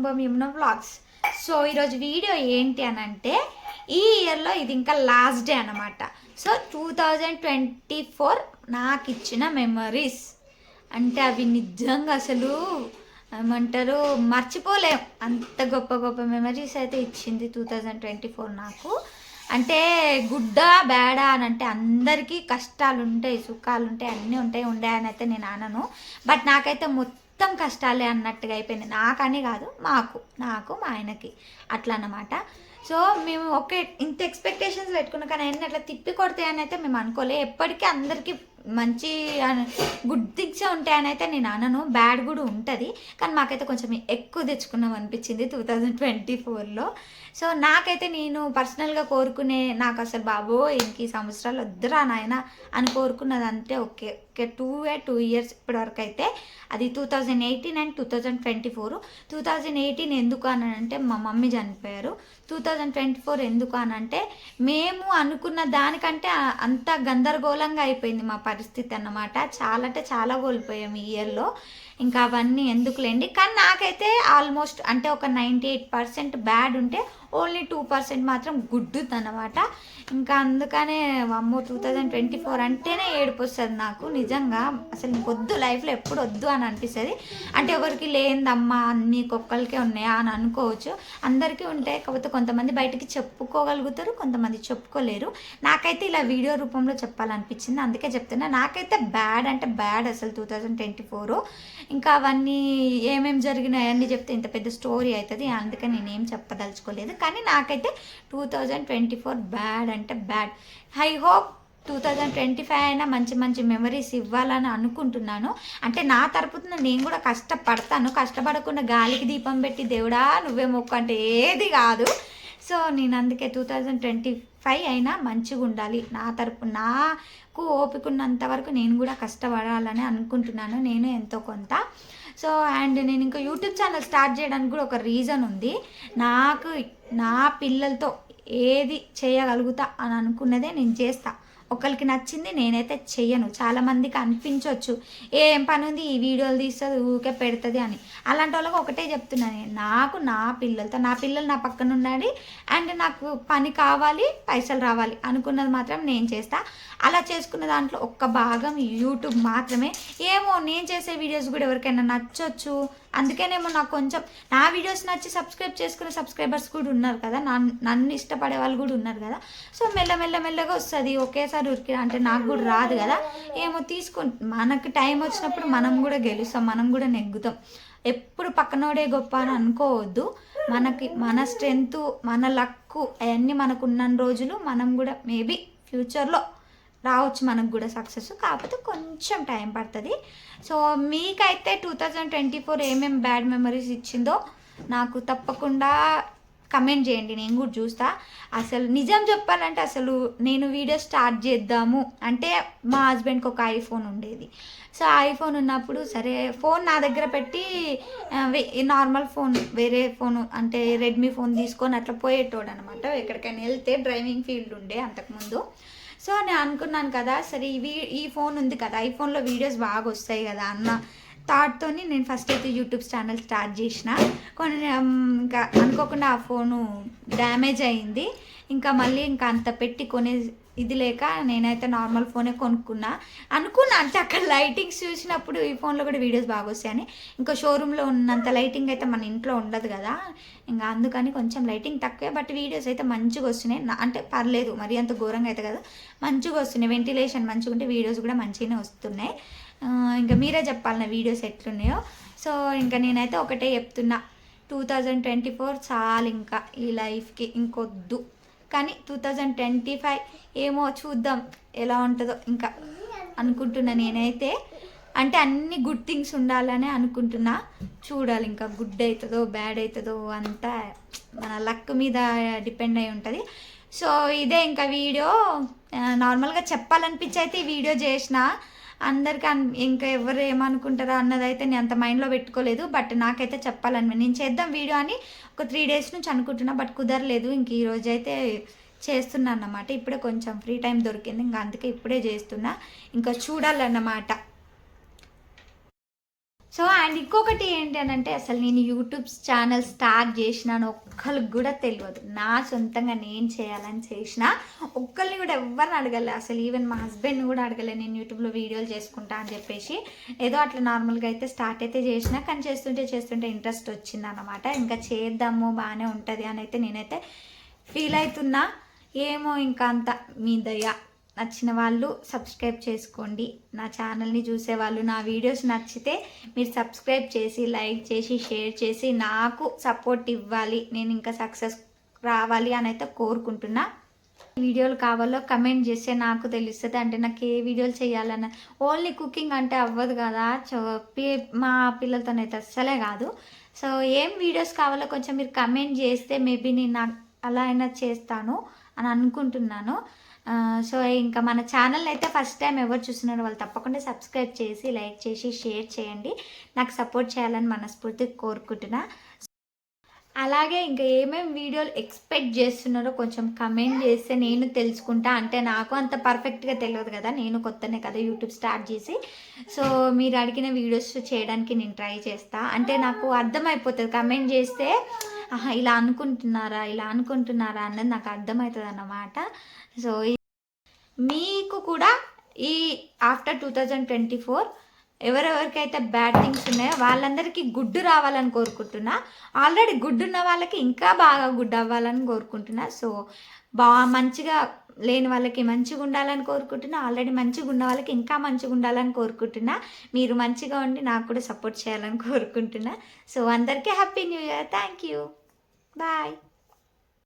కుటుంబం Yamuna vlogs. So ఈరోజు video ఏంటి అని అంటే, ఈ ఇయర్లో ఇది ఇంకా లాస్ట్ డే అనమాట. సో 2024 నాకు ఇచ్చిన మెమరీస్ అంటే అవి నిజంగా అసలు ఏమంటారు మర్చిపోలేం. అంత గొప్ప గొప్ప మెమరీస్ అయితే ఇచ్చింది 2024 నాకు. అంటే గుడ్డా బ్యాడా అని అంటే అందరికీ కష్టాలు ఉంటాయి, సుఖాలు ఉంటాయి, అన్నీ ఉంటాయి. ఉండే అని అయితే నేను అనను, బట్ నాకైతే మొత్తం కష్టాలే అన్నట్టుగా అయిపోయింది. నాకని కాదు, నాకు మా ఆయనకి అట్లా అన్నమాట. సో మేము ఒకే ఇంత ఎక్స్పెక్టేషన్స్ పెట్టుకున్నాం, కానీ అన్నీ అట్లా తిప్పి కొడతాయని అయితే మేము అనుకోలే. ఎప్పటికీ అందరికీ మంచి గుడ్ థింగ్స్ ఉంటాయని అయితే నేను అనను, బ్యాడ్ కూడా ఉంటుంది. కానీ మాకైతే కొంచెం ఎక్కువ తెచ్చుకున్నాం అనిపించింది 2024లో. సో నాకైతే నేను పర్సనల్గా కోరుకునే, నాకు అసలు బాబో ఇంక ఈ సంవత్సరాలు వద్దురా నాయన అని కోరుకున్నది అంటే ఓకే 2 ఇయర్స్ ఇప్పటివరకు అయితే. అది 2018 అండ్ 2024. 2018 ఎందుకు అని అంటే మా మమ్మీ చనిపోయారు. 2024 ఎందుకు అని అంటే మేము అనుకున్న దానికంటే అంత గందరగోళంగా అయిపోయింది మా పరిస్థితి అన్నమాట. చాలా అంటే చాలా కోల్పోయాం ఈ ఇయర్లో. ఇంకా అవన్నీ ఎందుకులేండి. కానీ నాకైతే ఆల్మోస్ట్ అంటే ఒక 98% బ్యాడ్ ఉంటే ఓన్లీ 2% మాత్రం గుడ్ అన్నమాట. ఇంకా అందుకనే అమ్మో 2024 అంటేనే ఏడుపు వస్తుంది నాకు నిజంగా. అసలు ఇంకొద్దు లైఫ్లో ఎప్పుడు వద్దు అని అనిపిస్తుంది. అంటే ఎవరికి లేనిదమ్మా అన్ని ఒక్కరికే ఉన్నాయా అని అనుకోవచ్చు, అందరికీ ఉంటాయి. కాకపోతే కొంతమంది బయటికి చెప్పుకోగలుగుతారు, కొంతమంది చెప్పుకోలేరు. నాకైతే ఇలా వీడియో రూపంలో చెప్పాలనిపించింది, అందుకే చెప్తున్నా. నాకైతే బ్యాడ్ అంటే బ్యాడ్ అసలు 2024. ఇంకా అవన్నీ ఏమేమి జరిగినాయి అన్నీ చెప్తే ఇంత పెద్ద స్టోరీ అవుతుంది, అందుకని నేనేం చెప్పదలుచుకోలేదు. కానీ నాకైతే 2024 బ్యాడ్ అంటే బ్యాడ్. ఐ హోప్ 2025 అయినా మంచి మంచి మెమరీస్ ఇవ్వాలని అనుకుంటున్నాను. అంటే నా తరపున నేను కూడా కష్టపడతాను, కష్టపడకుండా గాలికి దీపం పెట్టి దేవుడా నువ్వే మొక్కు అంటే ఏది కాదు. సో నేను అందుకే 2025 అయినా మంచిగా ఉండాలి, నా తరపు నాకు ఓపికన్నంత వరకు నేను కూడా కష్టపడాలని అనుకుంటున్నాను, నేను ఎంతో కొంత. సో అండ్ నేను ఇంకా యూట్యూబ్ ఛానల్ స్టార్ట్ చేయడానికి కూడా ఒక రీజన్ ఉంది. నాకు నా పిల్లలతో ఏది చేయగలుగుతా అని అనుకున్నదే నేను చేస్తా. ఒకరికి నచ్చింది నేనైతే చెయ్యను. చాలామందికి అనిపించవచ్చు ఏం పని ఉంది ఈ వీడియోలు తీస్తుంది ఊరికే పెడుతుంది అని. అలాంటి వాళ్ళకి ఒకటే చెప్తున్నాను, నాకు నా పిల్లలతో, నా పిల్లలు నా పక్కన ఉండాలి అండ్ నాకు పని కావాలి, పైసలు రావాలి అనుకున్నది మాత్రం నేను చేస్తా. అలా చేసుకున్న దాంట్లో ఒక్క భాగం యూట్యూబ్ మాత్రమే. ఏమో నేను చేసే వీడియోస్ కూడా ఎవరికైనా నచ్చొచ్చు, అందుకేనేమో నాకు కొంచెం నా వీడియోస్ నచ్చి సబ్స్క్రైబ్ చేసుకునే సబ్స్క్రైబర్స్ కూడా ఉన్నారు కదా, నన్ను ఇష్టపడే వాళ్ళు కూడా ఉన్నారు కదా. సో మెల్లగా వస్తుంది, ఒకేసారి ఉరికి అంటే నాకు కూడా రాదు కదా. ఏమో మనకు టైం వచ్చినప్పుడు మనం కూడా గెలుస్తాం, మనం కూడా నెగ్గుతాం. ఎప్పుడు పక్కనోడే గొప్ప అని అనుకోవద్దు. మన స్ట్రెంగ్త్, మన లక్కు అవన్నీ మనకు ఉన్న రోజులు మనం కూడా మేబీ ఫ్యూచర్లో రావచ్చు మనకు కూడా సక్సెస్, కాకపోతే కొంచెం టైం పడుతుంది. సో మీకైతే 2024 ఏమేమి బ్యాడ్ మెమరీస్ ఇచ్చిందో నాకు తప్పకుండా కమెంట్ చేయండి, నేను కూడా చూస్తా. అసలు నిజం చెప్పాలంటే అసలు నేను వీడియో స్టార్ట్ చేద్దాము అంటే మా హస్బెండ్కి ఒక ఐఫోన్ ఉండేది. సో ఐఫోన్ ఉన్నప్పుడు సరే ఫోన్ నా దగ్గర పెట్టి నార్మల్ ఫోన్, వేరే ఫోన్ అంటే రెడ్మీ ఫోన్ తీసుకొని అట్లా పోయేటోడు అనమాట. ఎక్కడికైనా వెళ్తే డ్రైవింగ్ ఫీల్డ్ ఉండే అంతకుముందు. సో నేను అనుకున్నాను కదా సరే ఈ ఫోన్ ఉంది కదా, ఐఫోన్లో వీడియోస్ బాగా వస్తాయి కదా అన్న థాట్తో నేను ఫస్ట్ అయితే యూట్యూబ్ ఛానల్ స్టార్ట్ చేసిన. ఇంకా అనుకోకుండా ఆ ఫోను డ్యామేజ్ అయింది. ఇంకా మళ్ళీ ఇంకా అంత పెట్టి కొనే ఇది లేక నేనైతే నార్మల్ ఫోనే అనుకున్నా. అంటే అక్కడ లైటింగ్స్ చూసినప్పుడు ఈ ఫోన్లో కూడా వీడియోస్ బాగా వస్తాయని. ఇంకా షోరూంలో ఉన్నంత లైటింగ్ అయితే మన ఇంట్లో ఉండదు కదా, ఇంకా అందుకని కొంచెం లైటింగ్ తక్కువే, బట్ వీడియోస్ అయితే మంచిగా వస్తున్నాయి. అంటే పర్లేదు, మరీ అంత ఘోరంగా అయితే కదా, మంచిగా వస్తున్నాయి. వెంటిలేషన్ మంచిగా ఉంటే వీడియోస్ కూడా మంచిగానే వస్తున్నాయి. ఇంకా మీరే చెప్పాలి నా వీడియోస్ ఎట్లున్నాయో. సో ఇంకా నేనైతే ఒకటే చెప్తున్నా, 2024 చాలు ఇంకా ఈ లైఫ్కి ఇంకొద్దు. కానీ 2025 ఏమో చూద్దాం ఎలా ఉంటుందో ఇంకా అనుకుంటున్నా నేనైతే. అంటే అన్ని గుడ్ థింగ్స్ ఉండాలనే అనుకుంటున్నా, చూడాలి ఇంకా గుడ్ అవుతుందో బ్యాడ్ అవుతుందో అంతా మన లక్ మీద డిపెండ్ అయి ఉంటుంది. సో ఇదే ఇంకా వీడియో నార్మల్గా చెప్పాలనిపించి అయితే ఈ వీడియో చేసిన. అందరికీ ఇంకా ఎవరు ఏమనుకుంటారో అన్నదైతే నేను అంత మైండ్లో పెట్టుకోలేదు, బట్ నాకైతే చెప్పాలని నేను చేద్దాం వీడియో అని ఒక 3 days నుంచి అనుకుంటున్నా, బట్ కుదరలేదు. ఇంక ఈరోజు అయితే చేస్తున్నా అన్నమాట. ఇప్పుడే కొంచెం ఫ్రీ టైం దొరికింది, ఇంకా అందుకే ఇప్పుడే చేస్తున్నా. ఇంకా చూడాలన్నమాట. సో అండ్ ఇంకొకటి ఏంటి అని అంటే అసలు నేను యూట్యూబ్ ఛానల్ స్టార్ట్ చేసినాను ఒక్కరికి కూడా తెలియదు. నా సొంతంగా నేను చేయాలని చేసిన, ఒక్కరిని కూడా ఎవరిని అడగలే, అసలు ఈవెన్ మా హస్బెండ్ని కూడా అడగలే నేను యూట్యూబ్లో వీడియోలు చేసుకుంటా అని చెప్పేసి. ఏదో అట్లా నార్మల్గా అయితే స్టార్ట్ అయితే చేసిన, కానీ చేస్తుంటే ఇంట్రెస్ట్ వచ్చింది అన్నమాట. ఇంకా చేద్దాము బాగానే ఉంటుంది అని అయితే నేనైతే ఫీల్ అవుతున్నా. ఏమో ఇంకా అంత మీ దయ. నచ్చిన వాళ్ళు సబ్స్క్రైబ్ చేసుకోండి, నా ఛానల్ని చూసేవాళ్ళు నా వీడియోస్ నచ్చితే మీరు సబ్స్క్రైబ్ చేసి లైక్ చేసి షేర్ చేసి నాకు సపోర్ట్ ఇవ్వాలి, నేను ఇంకా సక్సెస్ రావాలి అని అయితే కోరుకుంటున్నా. వీడియోలు కావాలో కమెంట్ చేస్తే నాకు తెలుస్తుంది. అంటే నాకు ఏ వీడియోలు చేయాలన్న, ఓన్లీ కుకింగ్ అంటే అవ్వదు కదా, మా పిల్లలతోనైతే అస్సలే కాదు. సో ఏం వీడియోస్ కావాలో కొంచెం మీరు కమెంట్ చేస్తే మేబీ నేను అలా అయినా చేస్తాను అని అనుకుంటున్నాను. సో ఇంకా మన ఛానల్ అయితే ఫస్ట్ టైం ఎవరు చూస్తున్నారో వాళ్ళు తప్పకుండా సబ్స్క్రైబ్ చేసి లైక్ చేసి షేర్ చేయండి, నాకు సపోర్ట్ చేయాలని మనస్ఫూర్తిగా కోరుకుంటున్నా. అలాగే ఇంకా ఏమేమి వీడియోలు ఎక్స్పెక్ట్ చేస్తున్నారో కొంచెం కమెంట్ చేస్తే నేను తెలుసుకుంటా. అంటే నాకు అంత పర్ఫెక్ట్గా తెలియదు కదా, నేను కొత్తనే కదా యూట్యూబ్ స్టార్ట్ చేసి. సో మీరు అడిగిన వీడియోస్ చేయడానికి నేను ట్రై చేస్తా. అంటే నాకు అర్థమైపోతుంది కమెంట్ చేస్తే, ఇలా అనుకుంటున్నారా అన్నది నాకు అర్థమవుతుంది అన్నమాట. సో మీకు కూడా ఈ ఆఫ్టర్ 2024 ఎవరెవరికైతే బ్యాడ్ థింగ్స్ ఉన్నాయో వాళ్ళందరికీ గుడ్ రావాలని కోరుకుంటున్నా. ఆల్రెడీ గుడ్ ఉన్న వాళ్ళకి ఇంకా బాగా గుడ్ అవ్వాలని కోరుకుంటున్నా. సో మంచిగా లేని వాళ్ళకి మంచిగా ఉండాలని కోరుకుంటున్నా, ఆల్రెడీ మంచిగా ఉన్న వాళ్ళకి ఇంకా మంచిగా ఉండాలని కోరుకుంటున్నా. మీరు మంచిగా ఉండి నాకు కూడా సపోర్ట్ చేయాలని కోరుకుంటున్నా. సో అందరికీ happy new year. Thank you. Bye.